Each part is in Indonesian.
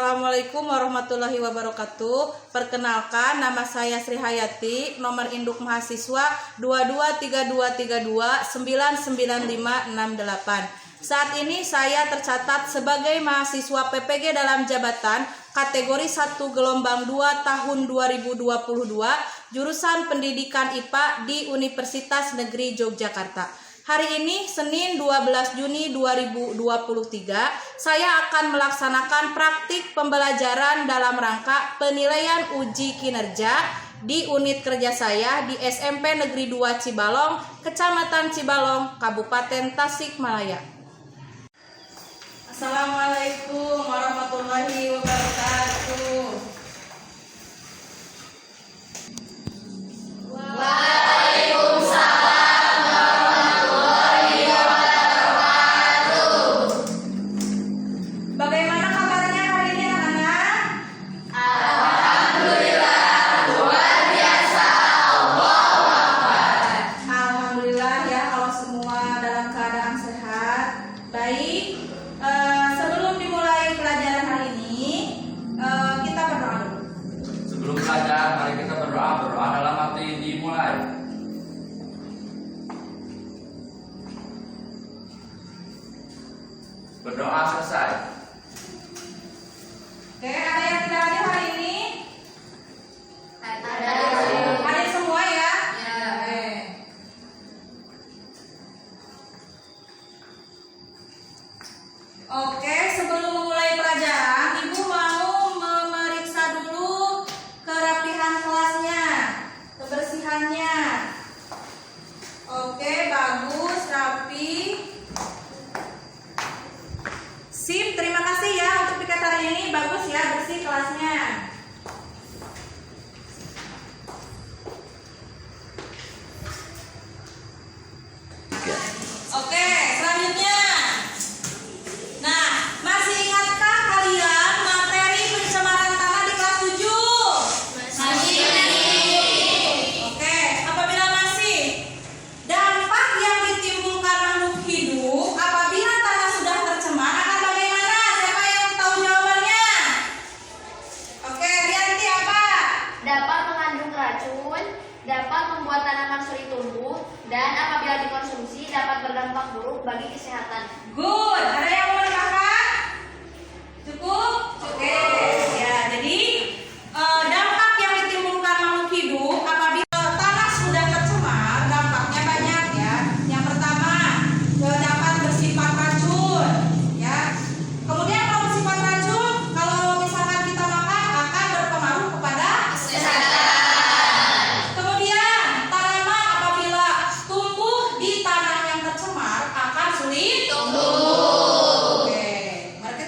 Assalamualaikum warahmatullahi wabarakatuh. Perkenalkan, nama saya Sri Hayati, nomor induk mahasiswa 2232299568. Saat ini saya tercatat sebagai mahasiswa PPG dalam jabatan kategori 1 gelombang 2 tahun 2022, jurusan Pendidikan IPA di Universitas Negeri Yogyakarta. Hari ini Senin 12 Juni 2023, saya akan melaksanakan praktik pembelajaran dalam rangka penilaian uji kinerja di unit kerja saya di SMP Negeri 2 Cibalong, Kecamatan Cibalong, Kabupaten Tasikmalaya. Assalamualaikum warahmatullahi wabarakatuh. Bagaimana kabarnya hari ini anak-anak? Alhamdulillah, luar biasa. Allahu Akbar. Alhamdulillah ya, kalau semua dalam keadaan sehat. Baik, sebelum dimulai pelajaran hari ini, kita berdoa dulu. Sebelum belajar, mari kita berdoa. Berdoa dalam arti dimulai. Berdoa selesai. Oke, ada yang tidak hadir hari ini? Ada. Hadir semua ya? Ya. Oke. Oke, sebelum memulai pelajaran, Ibu mau memeriksa dulu kerapihan kelasnya, kebersihannya. Oke, bagus, rapi. Sip, terima kasih ya untuk piket hari ini, bagus ya, bersih kelasnya. Oke, selanjutnya. Nah, masih ingatkah kalian materi pencemaran tanah di kelas 7? Masih. Oke, apabila masih, dampak yang ditimbulkan makhluk hidup apabila tanah sudah tercemar akan bagaimana? Siapa yang tahu jawabannya? Oke, Rianti apa? Dapat mengandung racun, dapat membuat tanaman sulit tumbuh, dan apabila dikonsumsi dapat berdampak buruk bagi kesehatan. Good. Ada yang mau menambahkan? Cukup? Oke. Ya, jadi dampak yang ditimbulkan makhluk hidup apabila tanah sudah tercemar, dampaknya banyak ya. Yang pertama, dapat bersifat racun, ya. Kemudian kalau bersifat racun, kalau misalkan kita makan akan berpengaruh kepada Kesehatan. Kemudian tanaman apabila tumbuh di tanah yang tercemar akan sulit Tumbuh. Oke,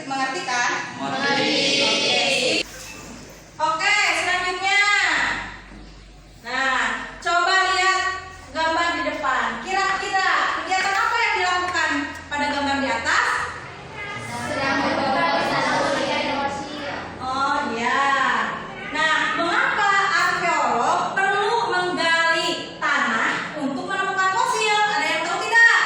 mengerti kan? Mengerti. Oke, selanjutnya. Nah, coba lihat gambar di depan. Kira-kira kegiatan apa yang dilakukan pada gambar di atas? Sedang beberapa tanah yang fosil. Oh iya. Nah, mengapa arkeolog perlu menggali tanah untuk menemukan fosil? Ada yang tahu tidak?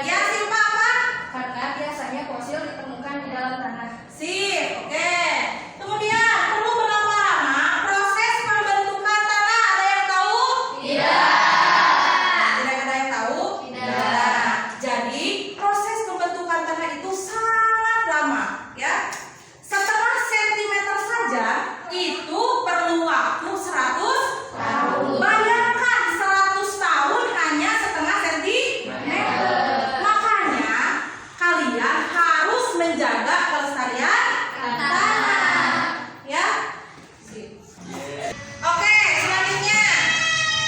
Ya, Silva apa? Karena biasanya fosil ditemukan di dalam tanah. Sip, oke. Kemudian perlu berapa lama proses pembentukan tanah? Ada yang tahu? Tidak ada yang tahu? Tidak. Jadi proses pembentukan tanah itu sangat lama, ya. Setengah sentimeter saja itu perlu waktu 100 Tahun. Bayangkan 100 tahun hanya setengah sentimeter. Makanya kalian harus menjaga kelestarian tanah, ya. Sip. Oke, selanjutnya.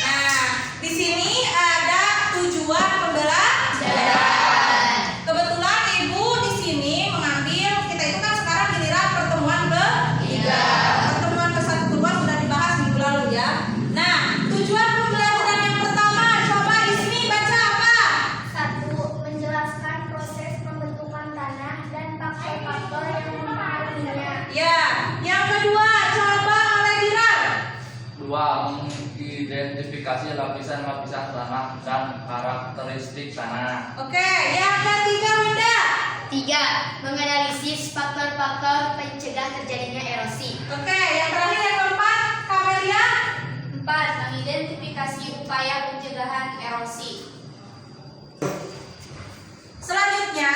Nah, di sini ada tujuan pembelajaran. Kebetulan Ibu di sini mengambil, kita itu kan sekarang giliran pertemuan ketiga. Pertemuan ke-1 kedua sudah dibahas minggu lalu ya. Nah, tujuan pembelajaran yang pertama, coba di sini baca apa? 1. Menjelaskan proses pembentukan tanah dan faktor-faktor yang mempengaruhinya. Ya, yang kedua, coba oleh Dirar. 2. Mengidentifikasi lapisan-lapisan tanah dan karakteristik tanah. Oke, yang ketiga Winda. 3. Menganalisis faktor-faktor pencegah terjadinya erosi. Oke, yang terakhir yang keempat, Kamelia. 4. Mengidentifikasi upaya pencegahan erosi. Selanjutnya,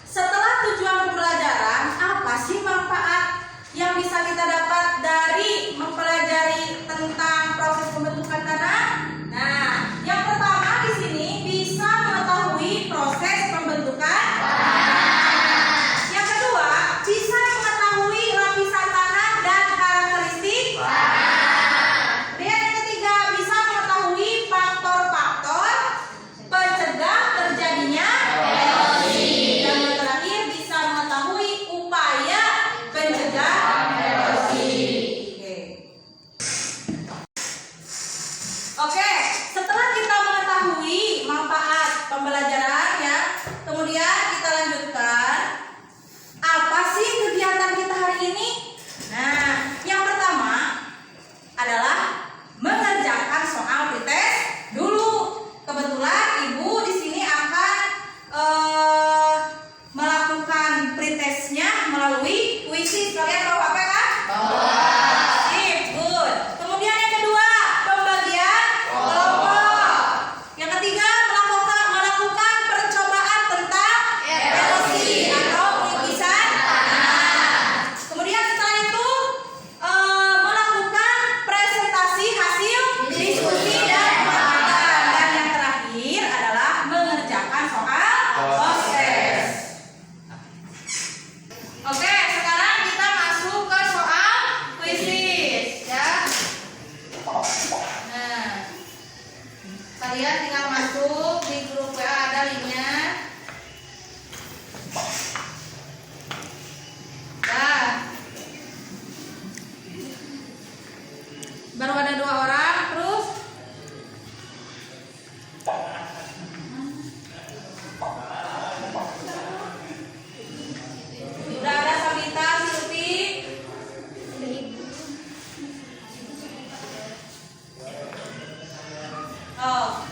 setelah tujuan pembelajaran, apa sih manfaat yang bisa kita dapat dari mempelajari tentang proses pembentukan tanah? Nah, yang pertama di sini bisa mengetahui proses pembentukan tanah. Yang kedua, bisa mengetahui lapisan tanah dan karakteristik tanah. Dan yang ketiga, bisa mengetahui faktor-faktor pencegah terjadinya erosi. Dan yang terakhir, bisa mengetahui upaya pencegah erosi. Oke, setelah kita mengetahui manfaat pembelajaran ya, kemudian kita lanjutkan. Apa sih kegiatan kita hari ini? Nah, yang pertama adalah mengerjakan soal pretest dulu. Kebetulan Ibu di sini akan melakukan pretestnya melalui puisi. Kalian tahu apa kan? Sip, good. Kemudian yang kedua, pembagian kelompok. Yang ketiga, melakukan percobaan tentang erosi atau pelukisan tanah. Kemudian setelah itu melakukan presentasi hasil diskusi dan pembahasan. Dan yang terakhir adalah mengerjakan soal proses. Oke, sekarang kita masuk ke soal kuisis ya. Nah, kalian tinggal masuk di grup WA, ada linknya. Nah, baru ada 2 orang, terus udah ada Sabita, Silvi. Oh,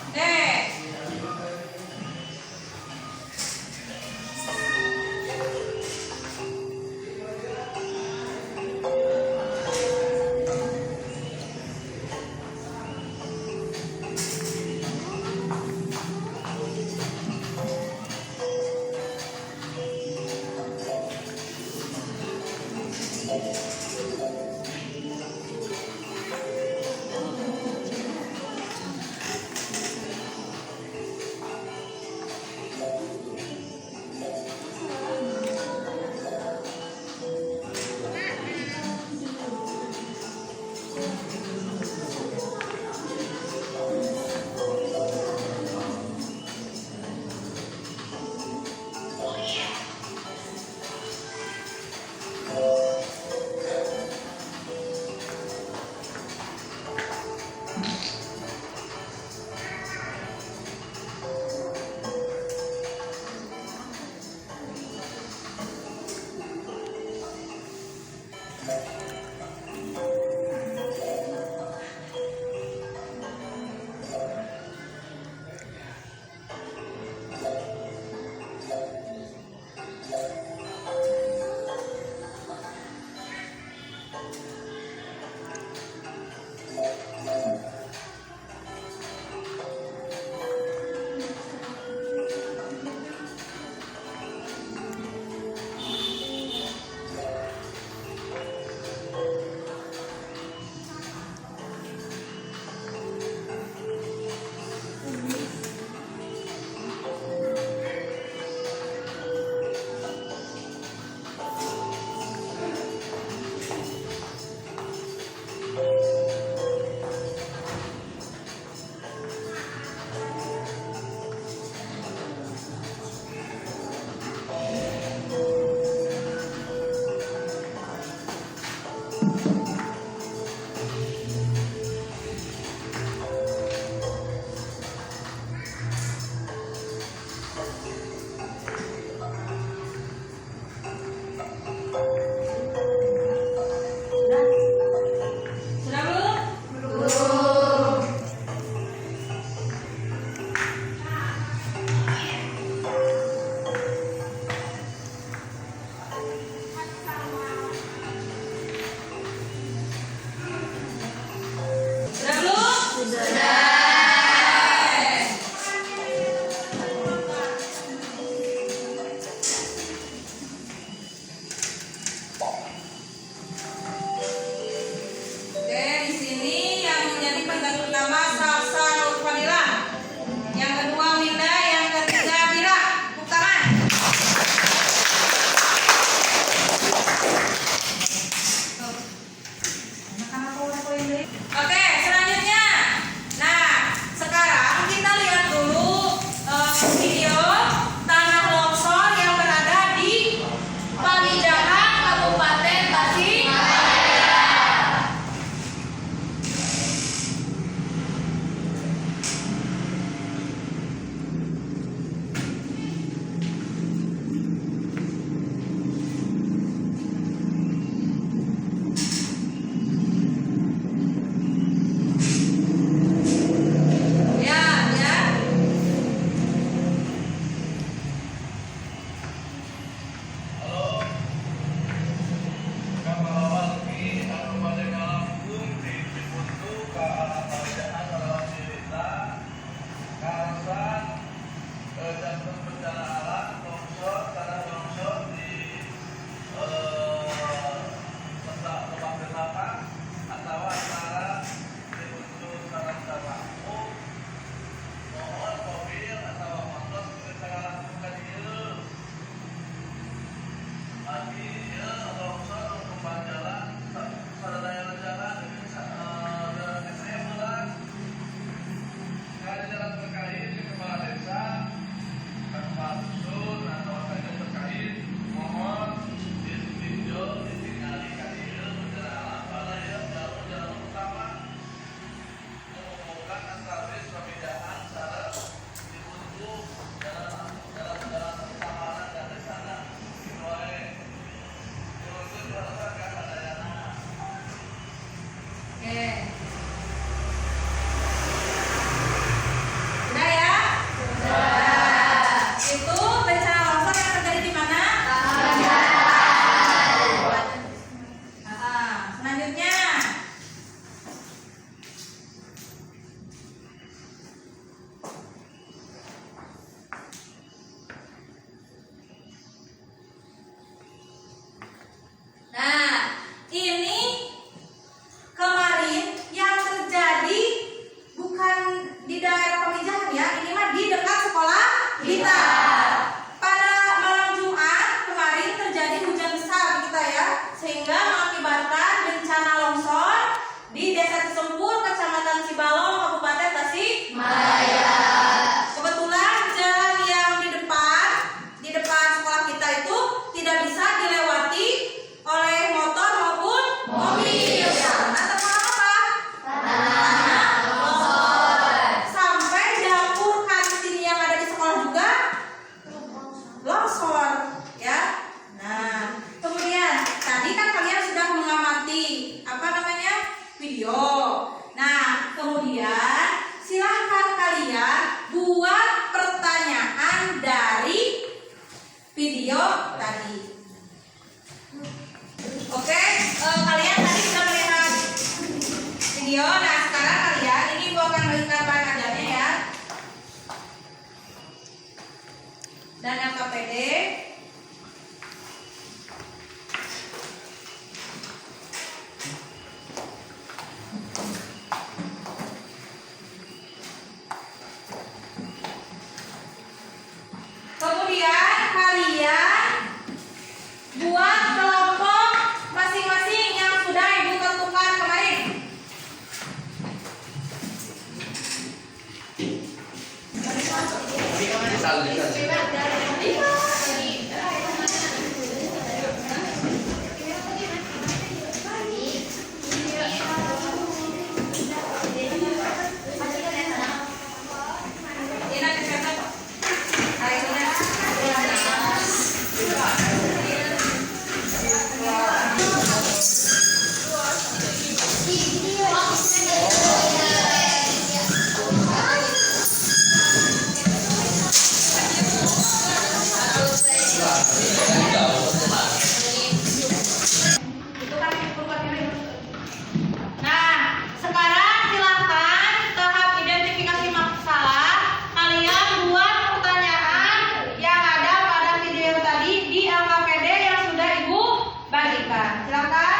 Nah, sekarang silakan tahap identifikasi masalah. Kalian buat pertanyaan yang ada pada video tadi di LKPD yang sudah Ibu bagikan. Silakan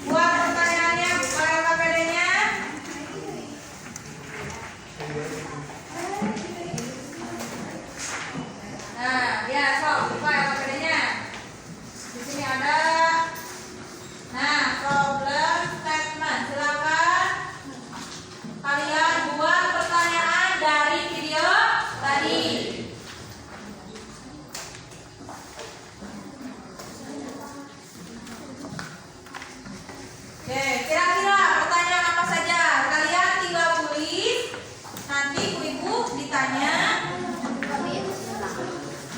buat pertanyaannya pada LKPD-nya. Nah, ya, buka LKPD-nya. Di sini ada. Nah, problem statement. Silakan kalian buat pertanyaan dari video tadi. Oke, kira-kira pertanyaan apa saja? Kalian tinggal tulis. Nanti ibu ditanya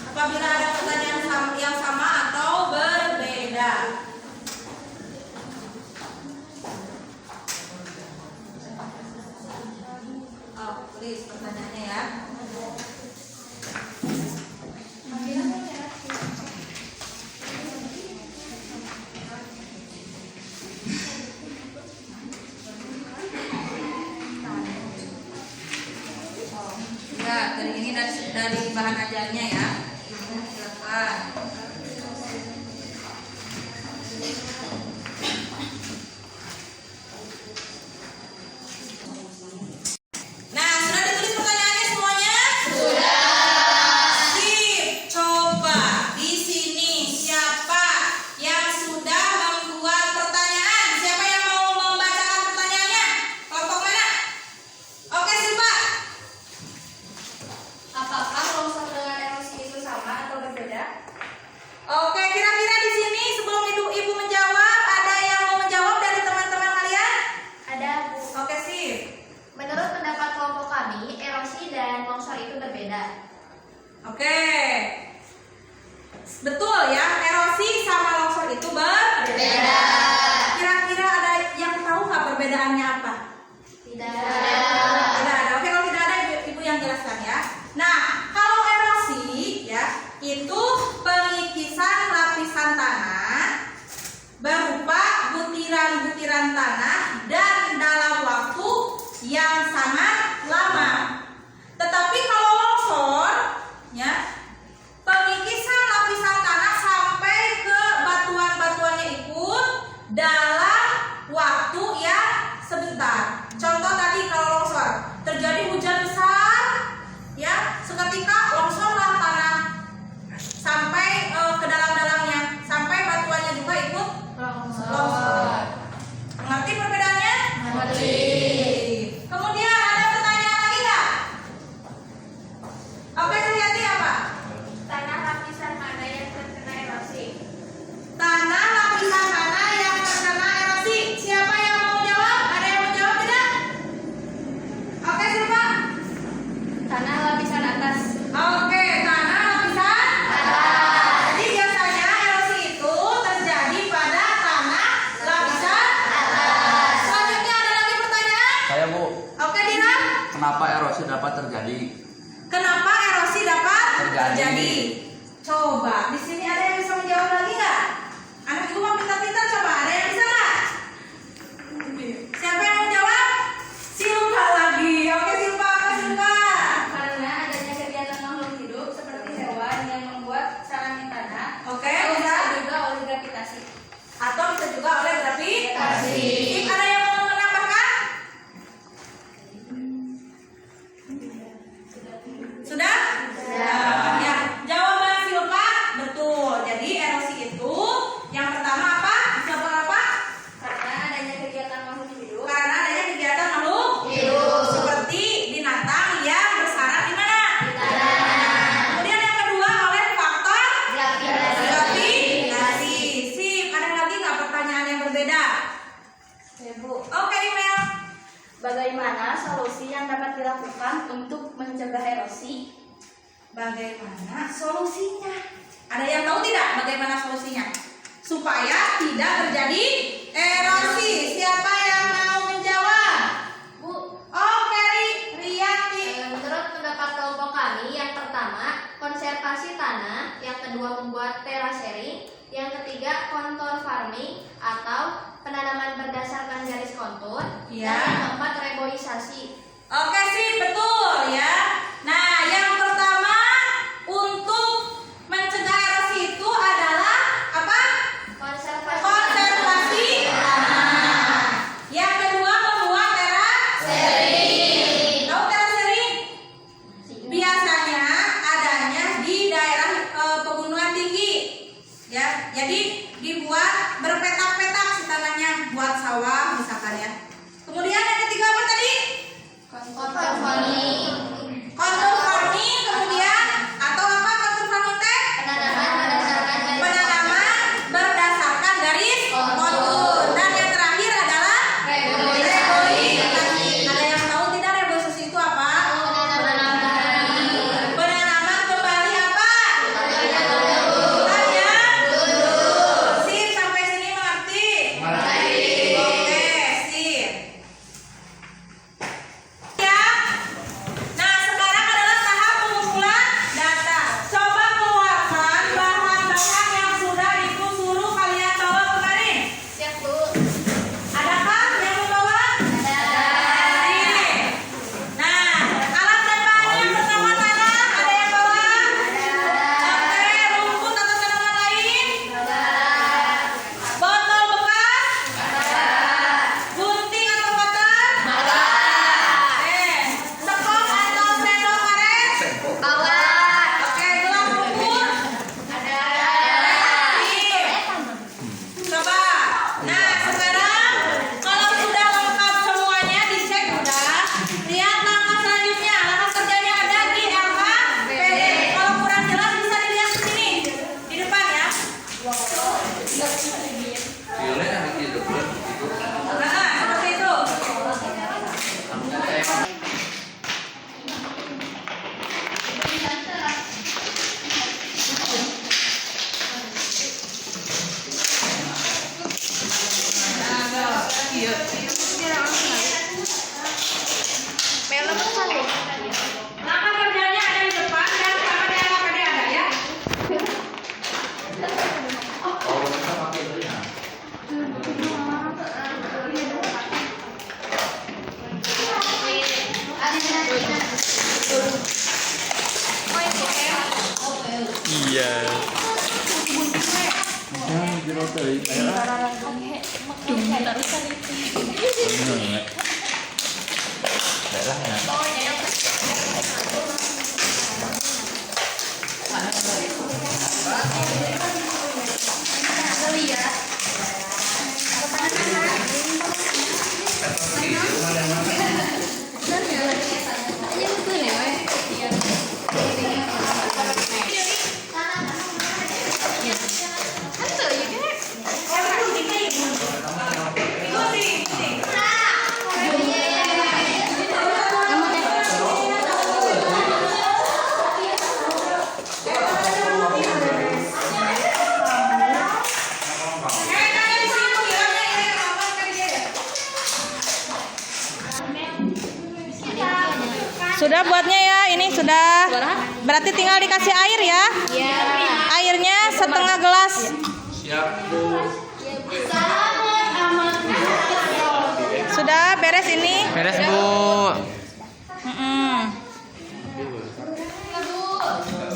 apabila ada pertanyaan yang sama atau berbeda. Tulis pertanyaannya ya. Ya, dari ini dari bahan ajarnya ya. Silakan. Nah, sudah ditulis pertanyaannya semuanya? Sudah. Sip. Coba di sini siapa yang sudah membuat pertanyaan? Siapa yang mau membacakan pertanyaannya? Kelompok mana? Oke, Silva. Apakah longsor dengan erosi itu sama atau berbeda? Oke, kira-kira di sini sebelum ibu menjawab, ada yang mau menjawab dari teman-teman kalian? Ada, Bu. Oke, sip. Menurut pendapat kelompok kami, erosi dan longsor itu berbeda. Oke. Betul ya, erosi sama longsor itu berbeda. Kira-kira ada yang tahu nggak perbedaannya apa? Tidak. Tidak ada. Oke, kalau tidak ada ibu yang jelaskan ya. Nah, kalau erosi ya, itu pengikisan lapisan tanah berupa butiran-butiran tanah dan dalam waktu yang sangat lama. Tetapi kalau longsor ya, pengikisan lapisan tanah sampai ke batuan-batuannya ikut dalam waktu yang sebentar. Contoh tadi kalau longsor terjadi hujan besar ya, seketika longsorlah tanah sampai ke dalam-dalamnya, sampai batuannya juga ikut longsor. Mengerti perbedaannya? Mengerti. Kemudian ada pertanyaan lagi nggak? Oke, Suryati apa? Tanah lapisan mana yang terkena erosi? Tanah lapisan mana yang terkena erosi? Siapa yang mau jawab? Ada yang mau jawab tidak? Oke, Silva. Tanah lapisan atas. Oke, tanah lapisan atas. Jadi biasanya erosi itu terjadi pada tanah lapisan atas. Selanjutnya ada lagi pertanyaan? Saya Bu, Oke, Dina. kenapa erosi dapat terjadi? Kenapa erosi dapat Terjadi. terjadi? Coba, di sini ada yang bisa menjawab lagi nggak? Anak ibu mah pintar-pintar, coba ada yang bisa nggak? Siapa yang mau jawab? Silva lagi. Oke, Silva, apa Silva? Karena adanya kegiatan makhluk hidup seperti hewan yang membuat sarang di tanah. Oke, Atau bisa. bisa juga oleh gravitasi. Atau bisa juga oleh gravitasi. Gravitasi. Ada yang mau menambahkan? Sudah? Ya, jawaban Silva betul. Jadi erosi itu yang pertama apa? bagaimana solusi yang dapat dilakukan untuk mencegah erosi? Bagaimana solusinya? Ada yang tahu tidak bagaimana solusinya? Supaya tidak terjadi erosi. Siapa yang mau menjawab? Bu, Oke, Riyati. menurut pendapat kelompok kami, yang pertama konservasi tanah, yang kedua membuat terasering, yang ketiga kontur farming atau penanaman berdasarkan garis kontur, Ya. dan yang keempat reboisasi. Oke sih, betul ya. Nah, yang pertama untuk mencegah erosi itu adalah apa? Konservasi tanah. Yang kedua membuat terasering. Tahu terasering? Biasanya adanya di daerah pegunungan tinggi. Ya, jadi dibuat berpetak-petak si tanahnya buat sawah misalkan ya. Kemudian yang ketiga apa tadi? Kontur farming, Kontur farming, kemudian atau apa kontur farming teh? Penanaman berdasarkan garis kontur. Dan yang terakhir adalah reboisasi. Ada yang tahu tidak reboisasi itu apa? Penanaman kembali apa? Tanya. Sip, sampai sini mengerti? Oke, sip. Ya. Nah, sekarang adalah tahap pengumpulan data. Coba keluarkan bahan-bahan yang sudah Ibu suruh kalian bawa kemarin. Siap, Bu. Adakah yang membawa? Sip. Nah, alat dan bahan yang pertama tanah, ada yang bawa? Oke, rumput atau tanaman lain? Botol bekas? Gunting atau kotak? Oke, sekop atau sendok karet? Oke, gelas ukur? Sip. Coba. Nah, sekarang kalau sudah lengkap semuanya dicek udah, lihat langkah selanjutnya. Langkah kerjanya ada di LKPD. Kalau kurang jelas bisa dilihat di sini, di depan ya. Violet ada gitu. Nah, seperti itu. Langkah kerjanya ada di depan dan sama di LKPD ada ya. Kalau kita pakai itu ya. Iya. Sudah buatnya ya, ini sudah. Berarti tinggal dikasih air ya. Airnya setengah gelas. Siap, Bu. Sudah beres ini. Beres, Bu.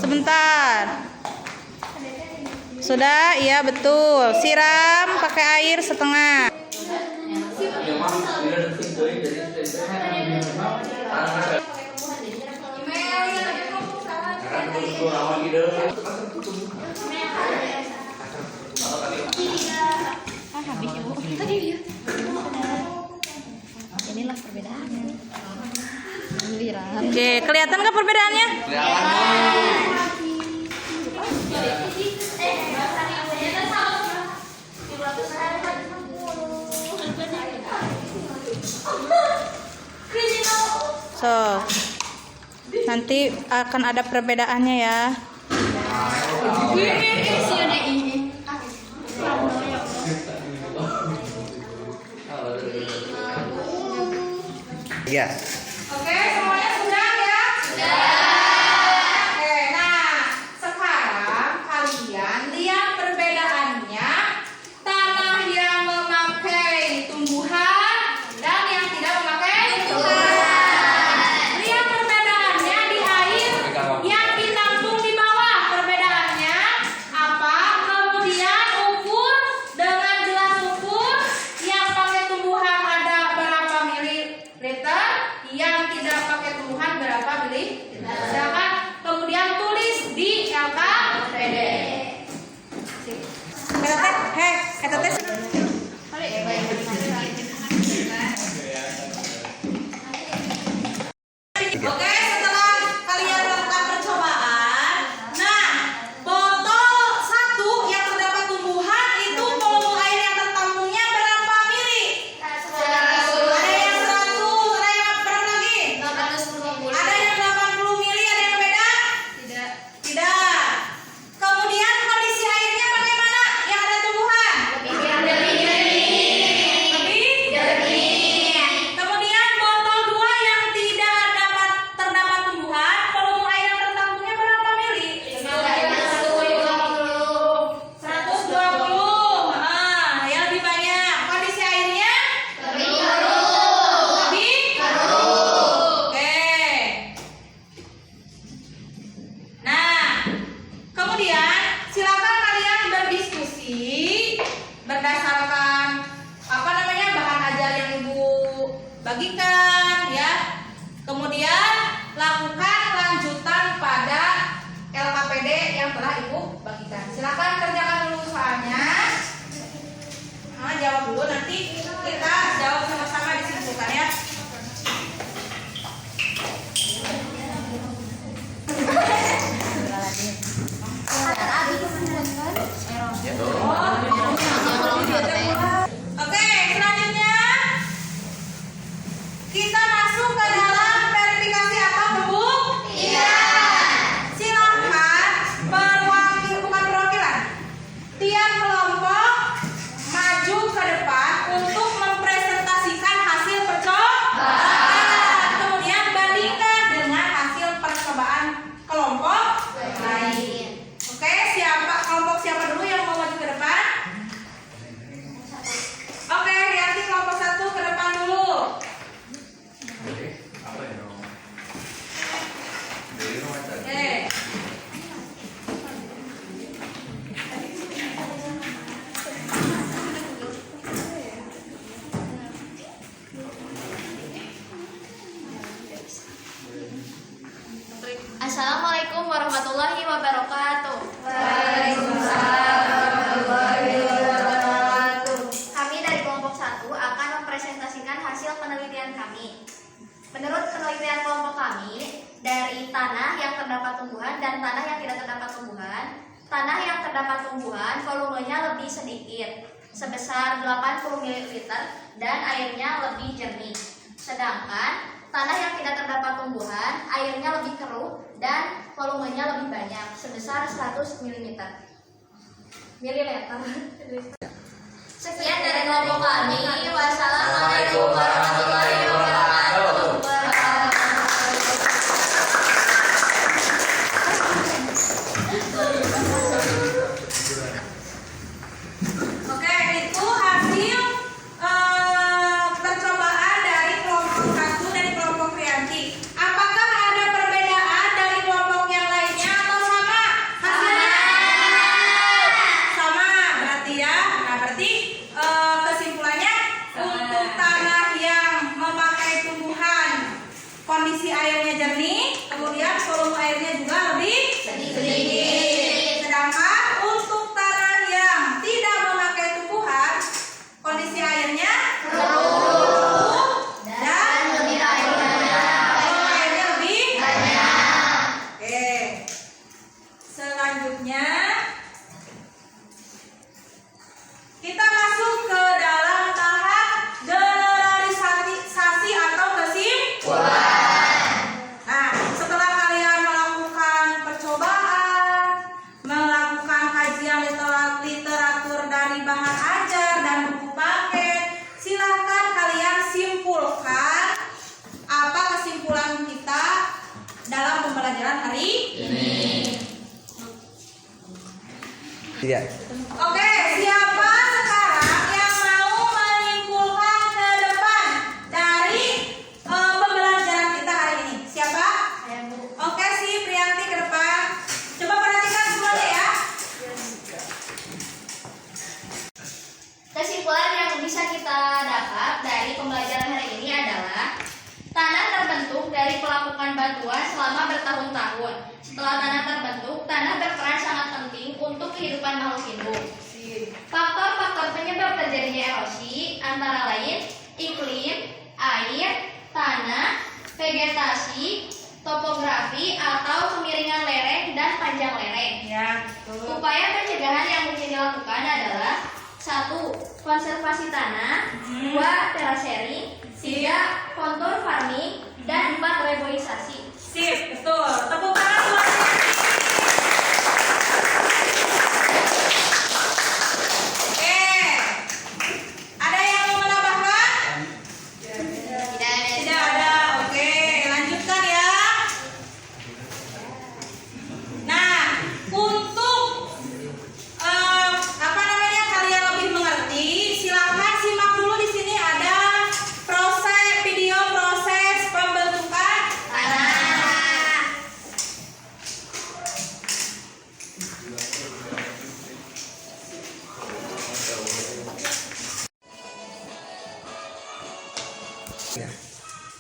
Sebentar. Sudah, iya betul. Siram pakai air setengah. Inilah perbedaannya. Oke, kelihatan nggak perbedaannya? Chris So, nanti akan ada perbedaannya ya. Iya. Oke, semuanya sudah ya? Sudah. Oke, nah sekarang kalian lihat perbedaannya tanah yang memakai tumbuhan dan yang tidak memakai tumbuhan. Lihat perbedaannya di air yang ditampung di bawah. Perbedaannya apa? Kemudian ukur dengan gelas ukur yang pakai tumbuhan ada berapa mililiter, yang tidak pakai tumbuhan berapa mililiter. Kemudian tulis di LKPD. Oke, setelah kalian melakukan percobaan, nah botol 1 yang terdapat tumbuhan itu volume air yang tertampungnya berapa mili? Ada yang 100, ada yang berapa lagi? 850. Ada yang 80 mili, ada yang beda? Tidak. Kemudian kondisi airnya bagaimana? Yang ada tumbuhan? Lebih? Kemudian botol 2 yang tidak terdapat tumbuhan, volume air yang tertampungnya berapa mili? 120. Ya lebih banyak. Kondisi airnya? Lebih? Oke. Nah, kemudian silakan kalian berdiskusi berdasarkan bahan ajar yang Ibu bagikan ya. Kemudian lakukan lanjutan pada LKPD yang telah Ibu bagikan. Silakan kerjakan dulu soalnya. Jawab dulu, nanti kita jawab sama-sama disimpulkan ya. Oke, selanjutnya kita masuk ke dalam verifikasi apa, Bu? Iya. Silakan bukan perwakilan. Tiap kelompok maju ke depan untuk mempresentasikan hasil percobaan. Kemudian bandingkan dengan hasil percobaan kelompok lain. Oke, kelompok siapa dulu yang mau maju ke depan? Oke, Rianti kelompok 1 ke depan dulu. Apa ya dong? Dari rumah tadi. Oke. Assalamualaikum warahmatullahi wabarakatuh. Kami dari kelompok 1 akan mempresentasikan hasil penelitian kami. Menurut penelitian kelompok kami, dari tanah yang terdapat tumbuhan dan tanah yang tidak terdapat tumbuhan, tanah yang terdapat tumbuhan volumenya lebih sedikit, sebesar 80 ml dan airnya lebih jernih. Sedangkan tanah yang tidak terdapat tumbuhan, airnya lebih keruh dan volumenya lebih banyak, sebesar 100 ml. Sekian dari kelompok kami. Wassalamualaikum warahmatullahi wabarakatuh. Oke, itu hasil percobaan dari kelompok 1 dari kelompok Rianti. Apakah ada perbedaan dari kelompok yang lainnya atau sama hasilnya? Sama, berarti ya. Nah, berarti kesimpulannya untuk tanah yang memakai tumbuhan kondisi airnya jernih, kemudian volume airnya juga lebih sedikit. Sedangkan untuk tanah yang tidak memakai tumbuhan, kondisi airnya keruh dan volume airnya lebih banyak. Oke. Selanjutnya kita masuk ke dalam tahap generalisasi atau kesimpulan. pembelajaran hari ini. Iya. Oke, siapa sekarang yang mau menyimpulkan ke depan dari pembelajaran kita hari ini? Siapa? Saya Bu. Oke, si Priyanti ke depan. Coba perhatikan semuanya ya. Kesimpulan yang bisa kita dapat dari pembelajaran hari ini adalah tanah terbentuk dari pelapukan batuan selama bertahun-tahun. Setelah tanah terbentuk, tanah berperan sangat penting untuk kehidupan makhluk hidup. Faktor-faktor penyebab terjadinya erosi antara lain iklim, air, tanah, vegetasi, topografi atau kemiringan lereng dan panjang lereng. Ya, betul. Upaya pencegahan yang mungkin dilakukan adalah 1. Konservasi tanah, 2. Terasering, 3. Kontur farming, dan 4. Reboisasi. Sip, betul. Tepuk tangan buat Oke. Ada yang mau menambahkan? Tidak ada. Oke, lanjutkan ya. Nah, untuk apa namanya kalian lebih mengerti, silakan simak dulu di sini ada video proses pembentukan tanah.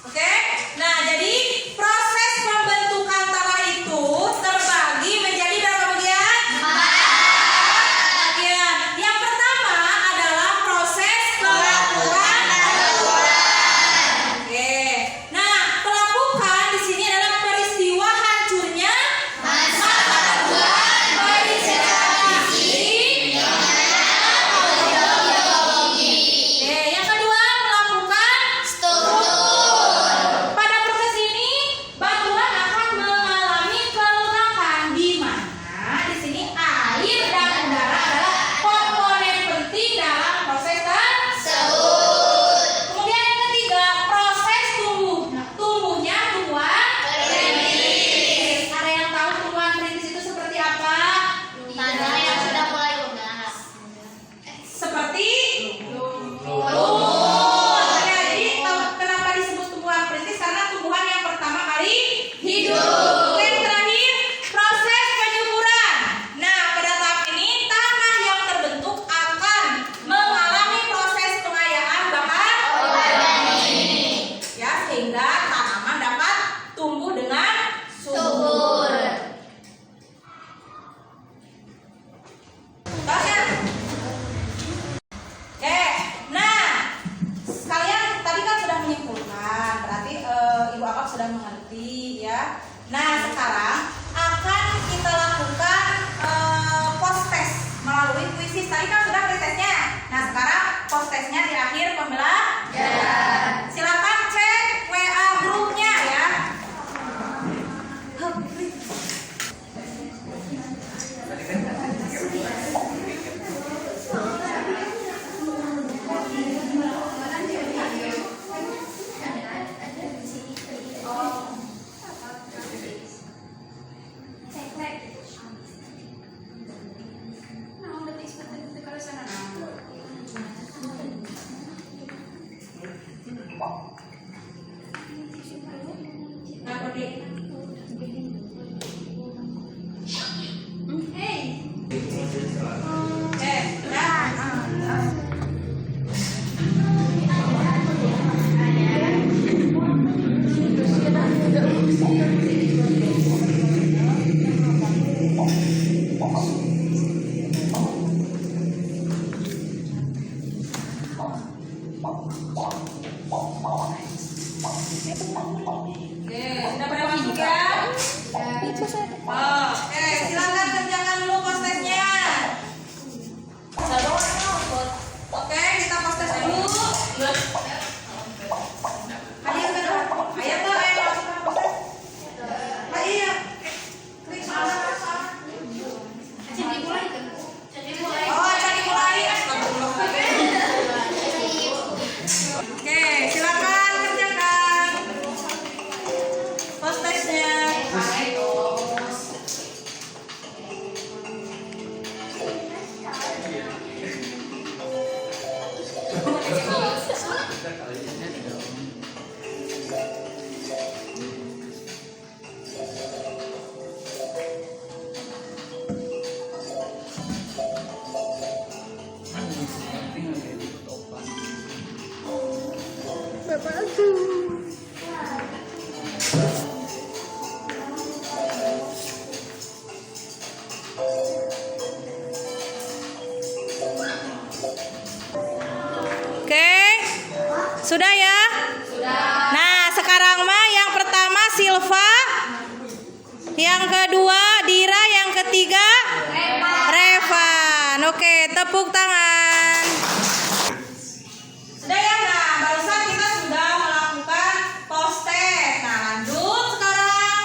Oke, nah jadi proses pembentukan tanah itu terbagi menjadi berapa bagian? 4 bagian. Yang pertama adalah proses pelapukan. Oke, nah pelapukan di sini adalah peristiwa hancurnya massa batuan berisirkulasi. Oke, yang kedua melakukan pada proses ini batuan akan mengalami kelurakan di mana di sini air dan udara adalah komponen penting dalam proses tersebut. Kemudian yang ketiga proses tumbuhnya tumbuhan perintis. Ada yang tahu tumbuhan perintis itu seperti apa? Tanah yang sudah mulai lunas. Seperti lumut. Jadi kenapa disebut tumbuhan perintis? Karena tumbuhan yang pertama kali hidup. Yang terakhir proses penyuburan. Nah, pada tahap ini tanah yang terbentuk akan mengalami proses pengayaan bahan organik. Ya, sehingga tanaman dapat tumbuh dengan subur. Banyak. Nah, kalian tadi kan sudah menyimpulkan, berarti Ibu Akap sudah mengerti ya. Nah, sekarang akan kita lakukan post test melalui kuisis. Tadi kan sudah pretestnya. Nah, sekarang post testnya di akhir pembelajaran. Silakan cek WA grupnya ya. Nah, pergi. Oke, sudah pada masuk ya? Oke, silakan kerjakan dulu post testnya. Oke, kita post test dulu. Ayo ke depan. Ayo tuh, ayo masukkan post test. Ayo. Klik salah. Oh, jadi mulai. Oke, silakan kerjakan post testnya. Oke, sudah ya? Nah, sekarang mah yang pertama Silva, yang kedua Dira, yang ketiga Revan. Oke, tepuk tangan. Sudah ya? Nah, barusan kita sudah melakukan post-test. Nah, lanjut sekarang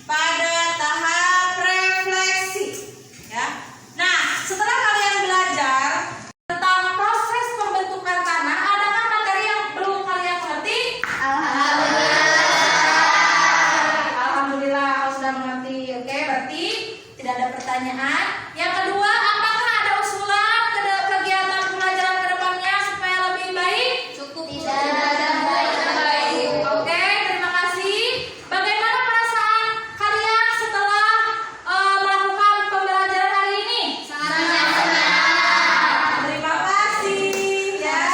pada tahap refleksi. Ya. Nah, setelah kalian belajar tentang proses pembentukan tanah, adakah materi yang belum kalian mengerti? Alhamdulillah, kau sudah mengerti. Oke, berarti tidak ada pertanyaan. Yang kedua, apakah ada usulan kegiatan pembelajaran ke depannya supaya lebih baik? Cukup. Oke, terima kasih. Bagaimana perasaan kalian setelah melakukan pembelajaran hari ini? Terima kasih ya.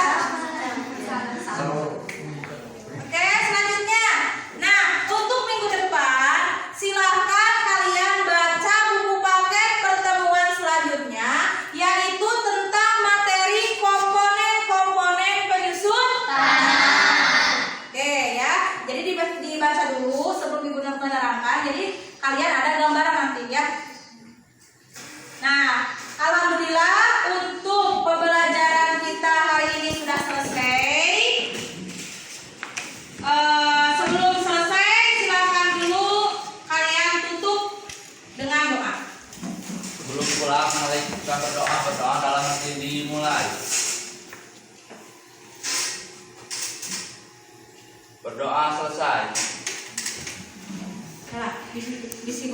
Oke, selanjutnya. Nah, untuk minggu depan silahkan kalian baca buku paket pertemuan selanjutnya, yaitu tentang materi komponen-komponen penyusun tanah. Oke ya, jadi dibaca dulu sebelum Ibu menerangkan. Jadi kalian ada gambaran nanti ya. Nah, alhamdulillah untuk pembelajaran kita hari ini sudah selesai. Sebelum selesai, silakan dulu kalian tutup dengan doa. Sebelum pulang, mari kita berdoa dalam hati dimulai. Berdoa selesai. Nah, bisi